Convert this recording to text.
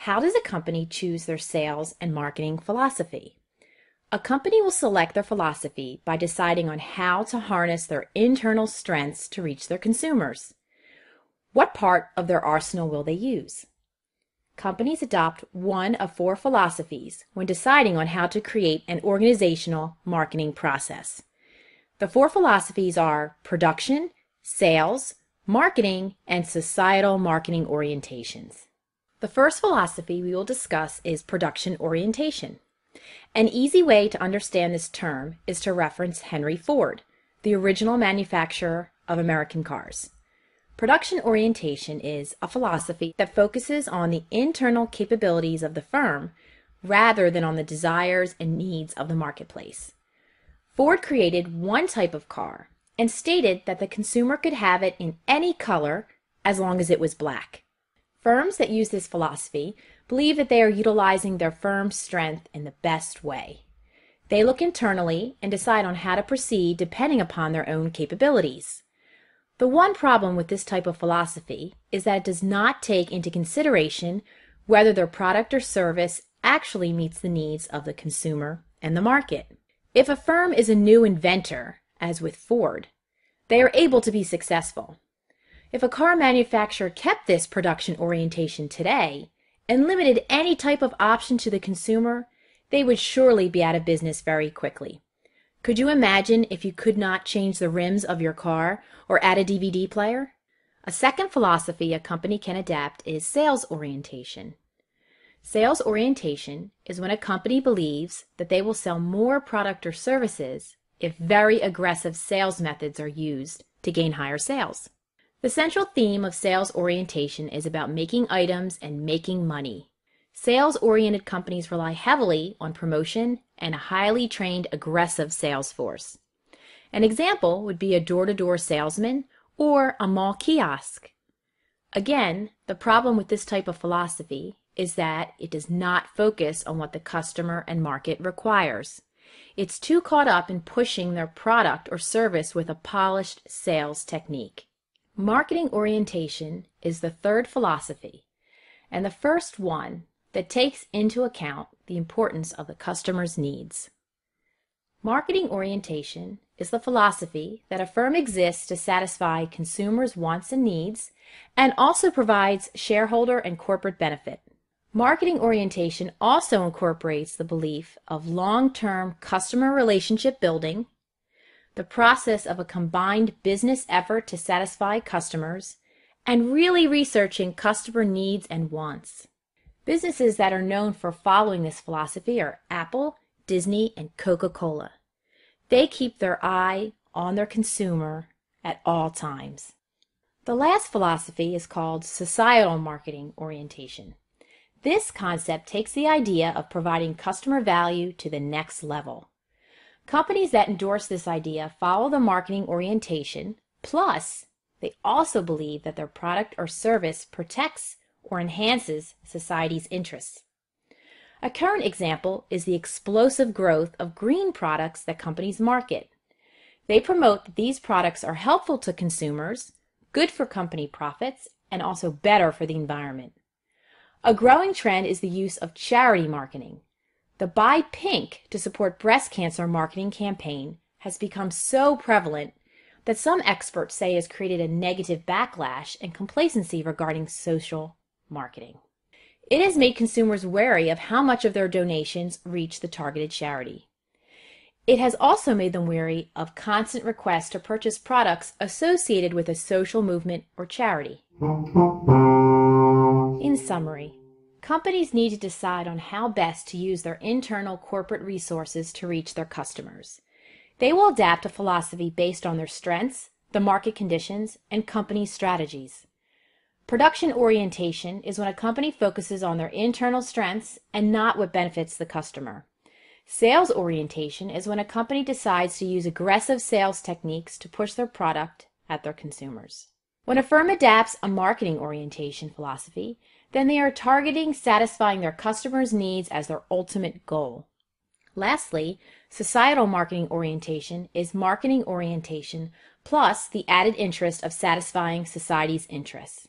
How does a company choose their sales and marketing philosophy? A company will select their philosophy by deciding on how to harness their internal strengths to reach their consumers. What part of their arsenal will they use? Companies adopt one of four philosophies when deciding on how to create an organizational marketing process. The four philosophies are production, sales, marketing, and societal marketing orientations. The first philosophy we will discuss is production orientation. An easy way to understand this term is to reference Henry Ford, the original manufacturer of American cars. Production orientation is a philosophy that focuses on the internal capabilities of the firm rather than on the desires and needs of the marketplace. Ford created one type of car and stated that the consumer could have it in any color as long as it was black. Firms that use this philosophy believe that they are utilizing their firm's strength in the best way. They look internally and decide on how to proceed depending upon their own capabilities. The one problem with this type of philosophy is that it does not take into consideration whether their product or service actually meets the needs of the consumer and the market. If a firm is a new inventor, as with Ford, they are able to be successful. If a car manufacturer kept this production orientation today and limited any type of option to the consumer, they would surely be out of business very quickly. Could you imagine if you could not change the rims of your car or add a DVD player? A second philosophy a company can adapt is sales orientation. Sales orientation is when a company believes that they will sell more product or services if very aggressive sales methods are used to gain higher sales. The central theme of sales orientation is about making items and making money. Sales-oriented companies rely heavily on promotion and a highly trained, aggressive sales force. An example would be a door-to-door salesman or a mall kiosk. Again, the problem with this type of philosophy is that it does not focus on what the customer and market requires. It's too caught up in pushing their product or service with a polished sales technique. Marketing orientation is the third philosophy, and the first one that takes into account the importance of the customer's needs. Marketing orientation is the philosophy that a firm exists to satisfy consumers' wants and needs and also provides shareholder and corporate benefit. Marketing orientation also incorporates the belief of long-term customer relationship building, the process of a combined business effort to satisfy customers, and really researching customer needs and wants. Businesses that are known for following this philosophy are Apple, Disney, and Coca-Cola. They keep their eye on their consumer at all times. The last philosophy is called societal marketing orientation. This concept takes the idea of providing customer value to the next level. Companies that endorse this idea follow the marketing orientation, plus they also believe that their product or service protects or enhances society's interests. A current example is the explosive growth of green products that companies market. They promote that these products are helpful to consumers, good for company profits, and also better for the environment. A growing trend is the use of charity marketing. The Buy Pink to support breast cancer marketing campaign has become so prevalent that some experts say has created a negative backlash and complacency regarding social marketing. It has made consumers wary of how much of their donations reach the targeted charity. It has also made them wary of constant requests to purchase products associated with a social movement or charity. In summary, companies need to decide on how best to use their internal corporate resources to reach their customers. They will adapt a philosophy based on their strengths, the market conditions, and company strategies. Production orientation is when a company focuses on their internal strengths and not what benefits the customer. Sales orientation is when a company decides to use aggressive sales techniques to push their product at their consumers. When a firm adapts a marketing orientation philosophy, then they are targeting satisfying their customers' needs as their ultimate goal. Lastly, societal marketing orientation is marketing orientation plus the added interest of satisfying society's interests.